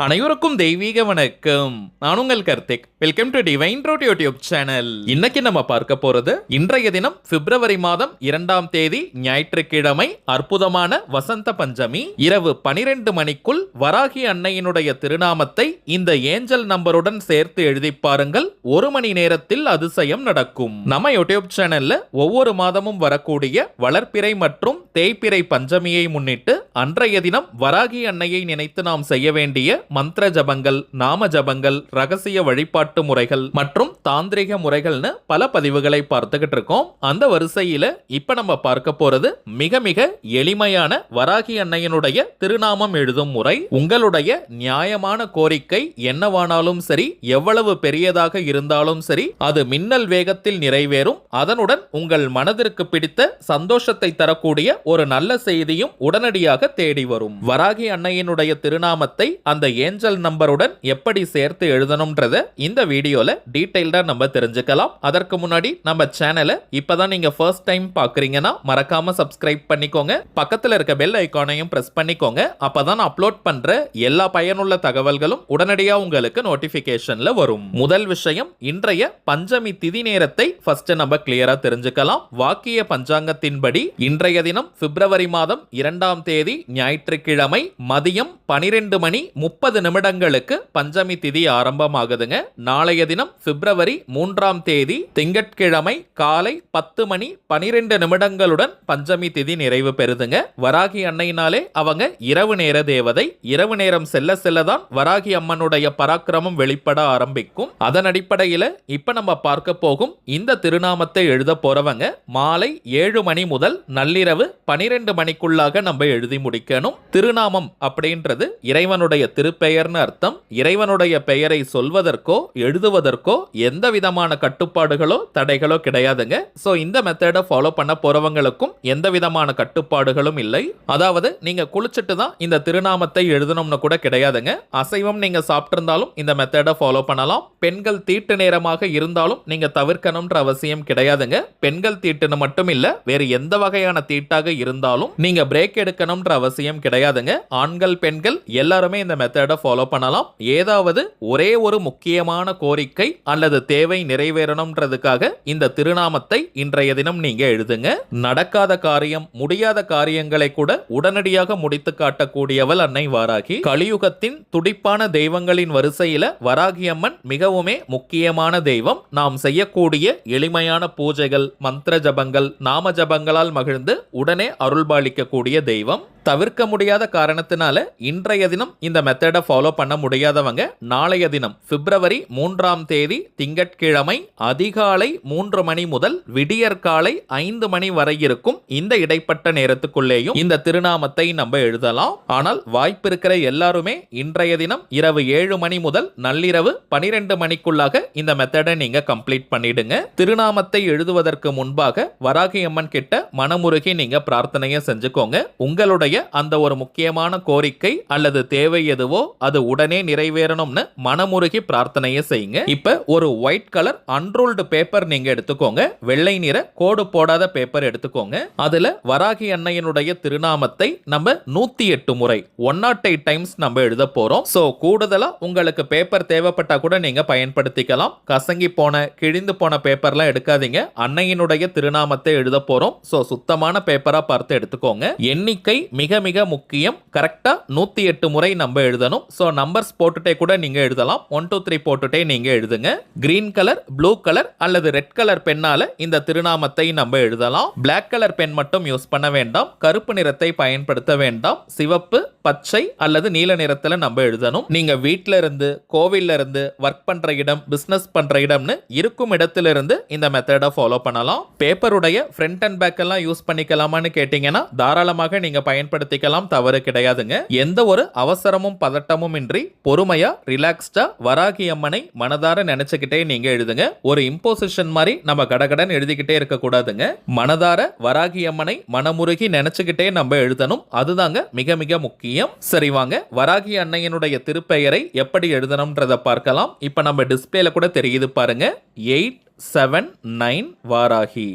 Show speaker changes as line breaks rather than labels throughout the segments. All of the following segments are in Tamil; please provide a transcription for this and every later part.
அனைவருக்கும் தெய்வீக வணக்கம். நான் உங்கள் Karthik. Welcome to divine truth YouTube channel. இன்னைக்கு நம்ம பார்க்க போறது இன்றைய தினம் பிப்ரவரி மாதம் 2ஆம் தேதி ஞாயிற்றுக்கிழமை, அற்புதமான வசந்த பஞ்சமி. இரவு 12 மணிக்குள் வராகி அன்னையினுடைய திருநாமத்தை இந்த ஏஞ்சல் நம்பருடன் சேர்த்து எழுதி பாருங்கள். 1 மணி நேரத்தில் அதிசயம் நடக்கும். நம்ம யூடியூப் சேனல்ல ஒவ்வொரு மாதமும் வரக்கூடிய வளர்ப்பிறை மற்றும் தேய்பிறை பஞ்சமியை முன்னிட்டு அன்றைய தினம் வராகி அன்னையை நினைத்து நாம் செய்ய வேண்டிய மந்திர ஜபங்கள், நாம ஜபங்கள், ரகசிய வழிபாட்டு முறைகள் மற்றும் தாந்திரிக முறைகள்னு பல பதிவுகளை பார்த்துக்கிட்டு இருக்கோம். அந்த வரிசையில இப்ப நம்ம பார்க்க போறது மிக மிக எளிமையான வராகி அன்னையினுடைய திருநாமம் எழுதும் முறை. உங்களுடைய நியாயமான கோரிக்கை என்னவானாலும் சரி, எவ்வளவு பெரியதாக இருந்தாலும் சரி, அது மின்னல் வேகத்தில் நிறைவேறும். அதனுடன் உங்கள் மனதிற்கு பிடித்த சந்தோஷத்தை தரக்கூடிய ஒரு நல்ல செய்தியும் உடனடியாக தேடி வரும். வராகி அன்னையினுடைய திருநாமத்தை அந்த ஏஞ்சல் நம்பருடன் எப்படி சேர்த்து எழுதணும்ன்றத இந்த வீடியோல டீடைல்டா நம்ம தெரிஞ்சுக்கலாம். அதற்கு முன்னாடி நம்ம சேனலை இப்பதான் நீங்க ஃபர்ஸ்ட் டைம் பாக்குறீங்கன்னா மறக்காம சப்ஸ்கிரைப் பண்ணிக்கோங்க. பக்கத்துல இருக்க பெல் ஐகானையும் பிரஸ் பண்ணிக்கோங்க. அப்பதான் அப்லோட் பண்ற எல்லா பயனுள்ள தகவல்களும் உடனடியா உங்களுக்கு நோட்டிபிகேஷன்ல வரும். முதல் விஷயம், இன்றைய பஞ்சமி திதி நேரத்தை ஃபர்ஸ்ட் நம்ம கிளியரா தெரிஞ்சுக்கலாம். வாக்கிய பஞ்சாங்கத்தின்படி இன்றைய தினம் பிப்ரவரி மாதம் 2ஆம் தேதி ஞாயிற்றுக்கிழமை மதியம் 12 மணி 30 நிமிடங்களுக்கு பஞ்சமி திதி ஆரம்பமாகுதுங்க. நாளைய தினம் பிப்ரவரி 3ஆம் தேதி திங்கட்கிழமை காலை 10 மணி 12 நிமிடங்களுடன் பஞ்சமி திதி நிறைவு பெறுதுங்க. வராகி அன்னையினாலே அவங்க இரவு நேர தேவதை. இரவு நேரம் செல்ல செல்லதான் வராகி அம்மனுடைய பராக்கிரமம் வெளிப்பட ஆரம்பிக்கும். அதன் அடிப்படையில் இப்ப நம்ம பார்க்க போகும் இந்த திருநாமத்தை எழுத போறவங்க மாலை 7 மணி முதல் நள்ளிரவு 12 மணிக்குள்ளாக நம்ம எழுதி முடிக்கணும். திருநாமம் அப்படின்றது இறைவனுடைய திருப்பெயர்னு அர்த்தம். இறைவனுடைய பெயரை சொல்வதற்கோ எழுதுவதற்கோ எந்த விதமான கட்டுப்பாடுகளோ தடைகளோ கிடையாதுங்க. சோ இந்த மெத்தடை ஃபாலோ பண்ண போறவங்களுக்கும் எந்த விதமான கட்டுப்பாடுகளும் இல்லை. அதாவது நீங்க குளிச்சுட்டு தான் இந்த திருநாமத்தை எழுதணும்னு கூட கிடையாதுங்க. அசைவம் நீங்க சாப்பிட்டிருந்தாலும் இந்த மெத்தடை ஃபாலோ பண்ணலாம். பெண்கள் தீட்டு நேரமாக இருந்தாலும் நீங்க தவிர்க்கணும்ன்ற அவசியம் கிடையாதுங்க. பெண்கள் தீட்டுன்னு மட்டும் இல்ல, வேறு எந்த வகையான தீட்டாக இருந்தாலும் நீங்க பிரேக் எடுக்கணும்ன்ற அவசியம் கிடையாதுங்க. ஆண்கள் பெண்கள் எல்லாருமே இந்த மெத்தடை ஃபாலோ பண்ணலாம். ஏதாவது ஒரே ஒரு முக்கியமான கோரிக்கை அல்லது தேவை நிறைவேறணும்ன்றதுக்காக இந்த திருநாமத்தை இன்றைய தினம் நீங்க எழுதுங்க. நடக்காத காரியம், முடியாத காரியங்களை கூட உடனடியாக முடித்து காட்டக்கூடியவள் அன்னை வாராகி. கலியுகத்தின் துடிப்பான தெய்வங்களின் வரிசையில வராகி அம்மன் மிகவுமே முக்கியமான தெய்வம். நாம் செய்யக்கூடிய எளிமையான பூஜைகள், மந்திர ஜபங்கள், நாம ஜபங்களால் மகிழ்ந்து உடனே அருள்பாலிக்கக்கூடிய தெய்வம். தவிர்க்க முடியாத காரணத்தினால இன்றைய தினம் இந்த மெத்தடை ஃபாலோ பண்ண முடியாதவங்க நாளைய தினம் பிப்ரவரி 3ஆம் தேதி திங்கட்கிழமை அதிகாலை 3 மணி முதல் விடியற்காலை 5 மணி வரை இருக்கும் இந்த இடைப்பட்ட நேரத்துக்குள்ளேயும் இந்த திருநாமத்தை நம்ம எழுதலாம். ஆனால் வாய்ப்பு இருக்கிற எல்லாருமே இன்றைய தினம் இரவு 7 மணி முதல் நள்ளிரவு 12 மணிக்குள்ளாக இந்த மெத்தடை நீங்க கம்ப்ளீட் பண்ணிடுங்க. திருநாமத்தை எழுதுவதற்கு முன்பாக வராகி அம்மன் கிட்ட மனமுருகி நீங்க பிரார்த்தனையை செஞ்சுக்கோங்க. உங்களுடைய அந்த ஒரு முக்கியமான கோரிக்கை அல்லது தேவை எதுவோ அது உடனே நிறைவேறணும்னு மனமுருகி பிரார்த்தனையை செய்யுங்க. இப்ப ஒரு ஒயிட் கலர் அன்ரூல்டு பேப்பர் நீங்க எடுத்துக்கோங்க. வெள்ளை நிற கோடு போடாத பேப்பர் எடுத்துக்கோங்க. அதுல வராகி அன்னையினுடைய திருநாமத்தை நம்ம 108 முறை 108 டைம்ஸ் நம்ம எழுத போறோம். சோ கூடுதலா உங்களுக்கு பேப்பர் தேவைப்பட்டா கூட நீங்க பயன்படுத்திக்கலாம். கசங்கி போன கிழிந்து போன பேப்பர்லாம் எடுக்காதீங்க. அன்னையினுடைய திருநாமத்தை எழுத போறோம். சோ சுத்தமான பேப்பரா பார்த்து எடுத்துக்கோங்க. எண்ணிக்கை மிக மிக முக்கியம். கரெக்டா 108 முறை நம்ம எழுதணும். சோ நம்பர்ஸ் போட்டுட்டே கூட நீங்க எழுதலாம். 1 2 3 போட்டுட்டே நீங்க எழுதுங்க. கிரீன் கலர், ப்ளூ கலர் அல்லது ரெட் கலர் பெண்ணால இந்த திருநாமத்தை நம்ம எழுதலாம். பிளாக் கலர் பென் மட்டும் யூஸ் பண்ண வேண்டாம். கருப்பு நிறத்தை பயன்படுத்த வேண்டாம். சிவப்பு, பச்சை அல்லது நீல நிறத்துல நம்ம எழுதணும். நீங்க வீட்ல இருந்து, கோவில்ல இருந்து, ஒர்க் பண்ற இடம், பிசினஸ் பண்ற இடம்னு இருக்கும் இடத்துல இருந்து இந்த மெத்தடை ஃபாலோ பண்ணலாம். பேப்பருடைய ஃப்ரண்ட் அண்ட் பேக் எல்லாம் யூஸ் பண்ணிக்கலாமான்னு கேட்டீங்கன்னா தாராளமாக நீங்க பயன்படுத்திக்கலாம். தவறு கிடையாதுங்க. எந்த ஒரு அவசரமும் பதட்டமும் இன்றி பொறுமையா ரிலாக்ஸ்டா வராகி அம்மனை மனதார நினைச்சுக்கிட்டே நீங்க எழுதுங்க. ஒரு இம்போசிஷன் மாதிரி நம்ம கடகடன் எழுதிக்கிட்டே இருக்க கூடாதுங்க. மனதார வராகி அம்மனை மனமுருகி நினைச்சுக்கிட்டே நம்ம எழுதணும். அதுதாங்க மிக மிக முக்கியம். சரி வாங்க, வராகி அன்னையினுடைய திருப்பெயரை எப்படி எழுதணும்ன்றத பார்க்கலாம். இப்ப நம்ம டிஸ்பிளேல கூட தெரியுது பாருங்க. 879 வாராகி,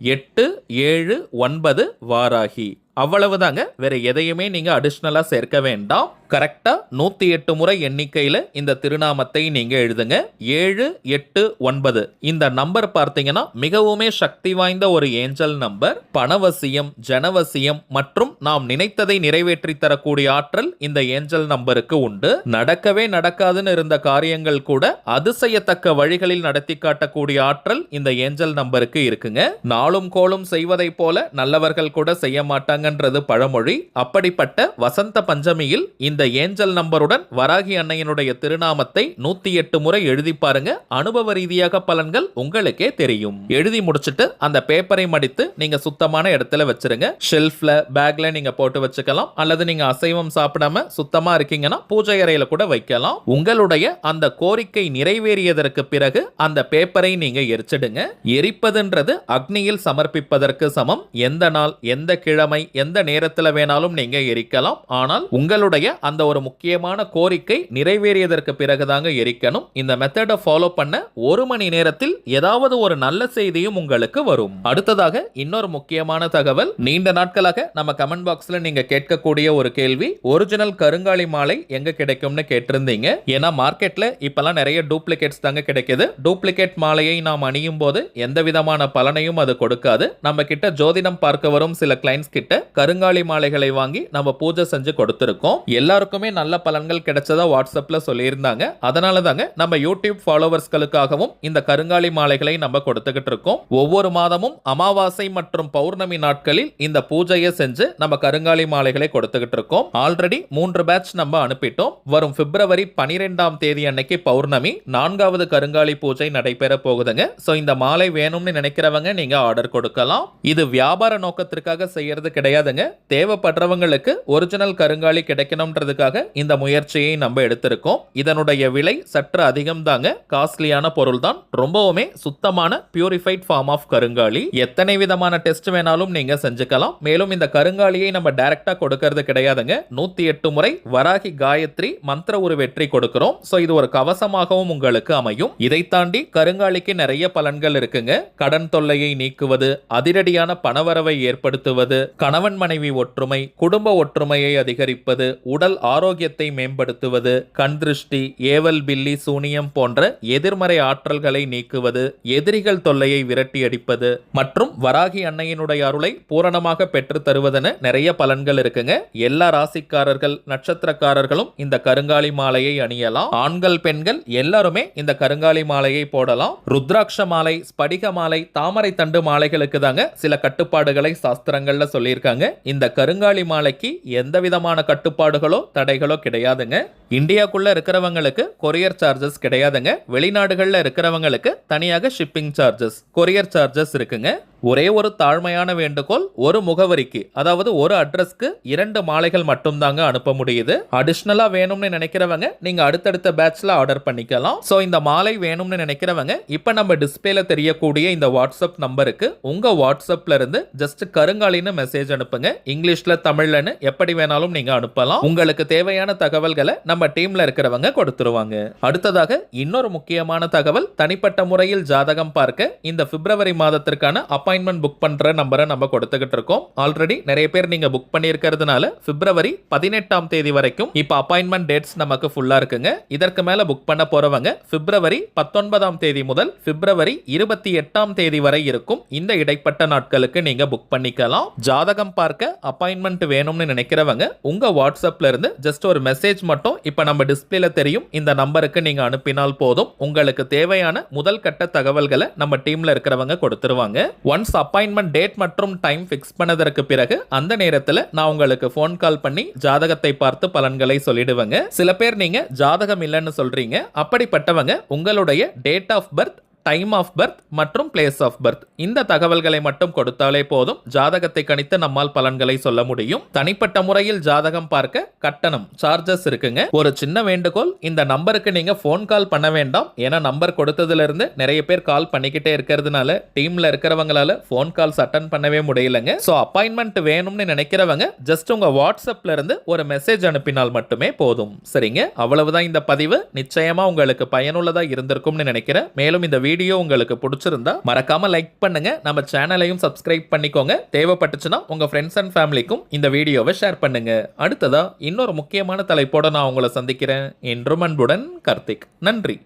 879 வாராகி. அவ்வளவுதாங்க. வேற எதையுமே நீங்க அடிஷ்னலா சேர்க்க வேண்டாம். கரெக்டா 108 முறை எண்ணிக்கையில இந்த திருநாமத்தை நீங்க எழுதுங்க. 789 இந்த நம்பர் பார்த்தீங்கன்னா மிகவுமே சக்தி வாய்ந்த ஒரு ஏஞ்சல் நம்பர். பணவசியம், ஜனவசியம் மற்றும் நாம் நினைத்ததை நிறைவேற்றி தரக்கூடிய ஆற்றல் இந்த ஏஞ்சல் நம்பருக்கு உண்டு. நடக்கவே நடக்காதுன்னு இருந்த காரியங்கள் கூட அதிசயத்தக்க வழிகளில் நடத்தி காட்டக்கூடிய ஆற்றல் இந்த ஏஞ்சல் நம்பருக்கு இருக்குங்க. நாளும் கோளும் செய்வதை போல நல்லவர்கள் கூட செய்ய மாட்டாங்கன்றது பழமொழி. அப்படிப்பட்ட வசந்த பஞ்சமியில் இந்த ஏஞ்சல் நம்பருடன் வராகி அன்னையினுடைய திருநாமத்தை 108 முறை எழுதி பாருங்க. அனுபவ ரீதியாக பலன்கள் உங்களுக்கே தெரியும். எழுதி முடிச்சிட்டு அந்த பேப்பரை மடித்து நீங்க சுத்தமான இடத்துல வச்சிருங்க. ஷெல்ஃப்ல, பேக்ல நீங்க போட்டு வச்சுக்கலாம். அல்லது நீங்க அசைவம் சாப்பிடாம சுத்தமா இருக்கீங்கன்னா பூஜை அறையில கூட வைக்கலாம். உங்களுடைய அந்த கோரிக்கை நிறைவேறியதற்கு பிறகு அந்த பேப்பரை நீங்க எரிச்சிடுங்க. எரிப்பதுன்றது அக்னியில் சமர்ப்பிப்பதற்கு சமம். எந்த நாள், எந்த கிழமை, எந்த நேரத்துல வேணாலும் நீங்க எரிக்கலாம். ஆனால் உங்களுடைய அந்த ஒரு முக்கியமான கோரிக்கை நிறைவேறியதற்கு பிறகுதாங்க எரிக்கணும். இந்த மெத்தடை ஃபாலோ பண்ண 1 மணி நேரத்தில் ஏதாவது ஒரு நல்ல செய்தியும் உங்களுக்கு வரும். அடுத்ததாக இன்னொரு முக்கியமான தகவல். நீண்ட நாட்களாக நம்ம கமெண்ட் பாக்ஸ்ல நீங்க கேட்கக்கூடிய ஒரு கேள்வி, ஒரிஜினல் கருங்காலி மாலை எங்க கிடைக்கும்னு கேட்டிருந்தீங்க. ஏன்னா மார்க்கெட்ல இப்பெல்லாம் நிறைய டூப்ளிகேட்ஸ் தாங்க கிடைக்குது. டூப்ளிகேட் மாலையை நாம் அணியும் போது எந்த விதமான பலனையும் அது கொடுக்காது. நம்ம கிட்ட ஜோதிடம் பார்க்க வரும் சில கிளைண்ட்ஸ் கிட்ட கருங்காலி மாலைகளை வாங்கி நம்ம பூஜை செஞ்சு கொடுத்திருக்கோம். எல்லாருக்குமே நல்ல பலன்கள் கிடைச்சதா வாட்ஸ்அப்ல சொல்லியிருந்தாங்க. அதனால தாங்க நம்ம யூடியூப் ஃபாலோவர்ஸ்களுக்காகவும் இந்த கருங்காலி மாலைகளை நம்ம கொடுத்துக்கிட்டு இருக்கோம். ஒவ்வொரு மாதமும் அமாவாசை மற்றும் பௌர்ணமி நாட்களில் இந்த பூஜையை செஞ்சு நம்ம கருங்காலி மாலைகளை கொடுத்துக்கிட்டு இருக்கோம். ஆல்ரெடி 3 பேட்ச் நம்ம அனுப்பிட்டோம். வரும் பிப்ரவரி 12ஆம் தேதி அன்னைக்கு பௌர்ணமி 4வது கருங்காலி பூஜை நடைபெற போகுதுங்க. சோ இந்த மாலை வேணும்னு நினைக்கிறவங்க நீங்க ஆர்டர் கொடுக்கலாம். இது வியாபார நோக்கத்திற்காக செய்யறது கிடையாதுங்க. தேவைப்படுறவங்களுக்கு ஒரிஜினல் கருங்காலி கிடைக்கணும்ன்றதுக்காக இந்த முயற்சியை நம்ம எடுத்திருக்கோம். இதனுடைய விலை சற்று அதிகம் தாங்க. காஸ்ட்லியான பொருள் தான். ரொம்பவுமே சுத்தமான பியூரிஃபைட் ஃபார்ம் ஆஃப் கருங்காலி. எத்தனை விதமான டெஸ்ட் வேணாலும் நீங்க செஞ்சுக்கலாம். மேலும் இந்த கருங்காலியை நம்ம டைரக்டா கொடுக்கிறது கிடையாதுங்க. 108 முறை வராகி காயத்ரி மந்திர உரு வெற்றி கொடுக்கிறோம். சோ இது ஒரு கவசமாகவும் உங்களுக்கு அமையும். இதை தாண்டி கருங்காலிக்கு நிறைய பலன்கள் இருக்குங்க. கடன் தொல்லையை நீக்குவது, அதிரடியான பணவரவை ஏற்படுத்துவது, கணவன் மனைவி ஒற்றுமை, குடும்ப ஒற்றுமையை அதிகரிப்பது, உடல் ஆரோக்கியத்தை மேம்படுத்துவது, கண் திருஷ்டி, ஏவல் பில்லி, சூனியம் போன்ற எதிர்மறை ஆற்றல்களை நீக்குவது, எதிரிகள் தொல்லையை விரட்டி அடிப்பது மற்றும் வராகி அன்னையினுடைய அருளை பூரணமாக பெற்று தருவதென நிறைய பலன்கள் இருக்குங்க. எல்லா ராசிக்காரர்கள், நட்சத்திரக்காரர்களும் இந்த கருங்காலி மாலையை அணியலாம். ஆண்கள், பெண்கள் எல்லாருமே இந்த கருங்காலி மாலையை போடலாம். ருத்ராட்ச மாலை, ஸ்படிக மாலை, தாமரை தண்டு மாலைகளுக்கு தாங்க சில கட்டுப்பாடுகளை சாஸ்திரங்கள்ல சொல்லியிருக்காங்க. இந்த கருங்காலி மாலைக்கு எந்த விதமான கட்டுப்பாடுகளோ தடைகளோ கிடையாதுங்க. இந்தியாக்குள்ள இருக்கிறவங்களுக்கு கொரியர் சார்ஜஸ் கிடையாதுங்க. வெளிநாடுகள்ல இருக்கிறவங்களுக்கு தனியாக ஷிப்பிங் சார்ஜஸ், கொரியர் சார்ஜஸ் இருக்குங்க. ஒரே ஒரு தாழ்மையான வேண்டுகோள், ஒரு முகவரிக்கு, அதாவது ஒரு அட்ரஸ்க்கு 2 மாலைகள் மட்டும் தாங்க அனுப்ப முடியுது. அடிஷனலா வேணும்னு நினைக்கிறவங்க நீங்க அடுத்தடுத்த பேட்ச்ல ஆர்டர் பண்ணிக்கலாம். சோ இந்த மாலை வேணும்னு நினைக்கிறவங்க இப்ப நம்ம டிஸ்பிளேல தெரியக்கூடிய இந்த வாட்ஸ்அப் நம்பருக்கு உங்க வாட்ஸ்அப்ல இருந்து ஜஸ்ட் கருங்காலின்னு மெசேஜ் அனுப்புங்க. இங்கிலீஷ்ல, தமிழ்லன்னு எப்படி வேணாலும் நீங்க அனுப்பலாம். உங்களுக்கு தேவையான தகவல்களை நம்ம டீம்ல இருக்கிறவங்க கொடுத்துருவாங்க. அடுத்ததாக இன்னொரு முக்கியமான தகவல், தனிப்பட்ட முறையில் ஜாதகம் பார்க்க இந்த பிப்ரவரி மாதத்திற்கான அப்பாயின்மெண்ட் புக் பண்ற நம்பரை நம்ம கொடுத்துக்கிட்டு இருக்கோம். ஆல்ரெடி நிறைய பேர் நீங்க புக் பண்ணியிருக்கிறதுனால பிப்ரவரி 18ஆம் தேதி வரைக்கும் இப்ப அப்பாயின்மெண்ட் டேட்ஸ் நமக்கு ஃபுல்லா இருக்குங்க. இதற்கு மேல புக் பண்ண போறவங்க பிப்ரவரி 19ஆம் தேதி முதல் பிப்ரவரி 28ஆம் தேதி வரை இருக்கும் இந்த இடைப்பட்ட நாட்களுக்கு நீங்க புக் பண்ணிக்கலாம். ஜாதகம் பார்க்க அப்பாயின்மெண்ட் வேணும்னு நினைக்கிறவங்க உங்க வாட்ஸ்அப்ல இருந்து ஜஸ்ட் ஒரு மெசேஜ் மட்டும் இப்ப நம்ம டிஸ்பிளேல தெரியும் இந்த நம்பருக்கு நீங்க அனுப்பினால் போதும். உங்களுக்கு தேவையான முதல் கட்ட தகவல்களை நம்ம டீம்ல இருக்கிறவங்க கொடுத்துருவாங்க. ஒன்ஸ் அப்பாயின்மெண்ட் டேட் மற்றும் டைம் ஃபிக்ஸ் பண்ணதற்கு பிறகு அந்த நேரத்தில் நான் உங்களுக்கு ஃபோன் கால் பண்ணி ஜாதகத்தை பார்த்து பலன்களை சொல்லிடுவேங்க. சில பேர் நீங்க ஜாதகம் இல்லைன்னு சொல்றீங்க. அப்படிப்பட்டவங்க உங்களுடைய date of birth, time of birth மற்றும் பிளேஸ் ஆஃப் பர்த் இந்த தகவல்களை மட்டும் கொடுத்தாலே போதும். ஜாதகத்தை கணித்து நம்மால் பலன்களை சொல்ல முடியும். தனிப்பட்ட முறையில் ஜாதகம் பார்க்க கட்டணம், சார்ஜஸ் இருக்குங்க. ஒரு சின்ன வேண்டுகோள், இந்த நம்பருக்கு நீங்க போன் கால் பண்ண வேண்டாம். ஏன்னா நம்பர் கொடுத்ததுல இருந்து நிறைய பேர் கால் பண்ணிக்கிட்டே இருக்கிறதுனால டீம்ல இருக்கிறவங்களால போன் கால்ஸ் அட்டன் பண்ணவே முடியலங்க. சோ அப்பாயின்மெண்ட் வேணும்னு நினைக்கிறவங்க ஜஸ்ட் உங்க வாட்ஸ்அப்ல இருந்து ஒரு மெசேஜ் அனுப்பினால் மட்டுமே போதும். சரிங்க, அவ்வளவுதான் இந்த பதிவு. நிச்சயமா உங்களுக்கு பயனுள்ளதா இருந்திருக்கும்னு நினைக்கிறேன். மேலும் இந்த வீடியோ உங்களுக்கு பிடிச்சிருந்தா மறக்காம லைக் பண்ணுங்க, நம்ம சேனலையும் சப்ஸ்கிரைப் பண்ணிக்கோங்க. தேவைப்பட்டுச்சுன்னா உங்க ஃப்ரெண்ட்ஸ் அண்ட் ஃபேமிலிக்கும் இந்த வீடியோவை ஷேர் பண்ணுங்க. அடுத்ததா இன்னொரு முக்கியமான தலைப்போட நான் உங்களை சந்திக்கிறேன். என்றும் அன்புடன் கார்த்திக். நன்றி.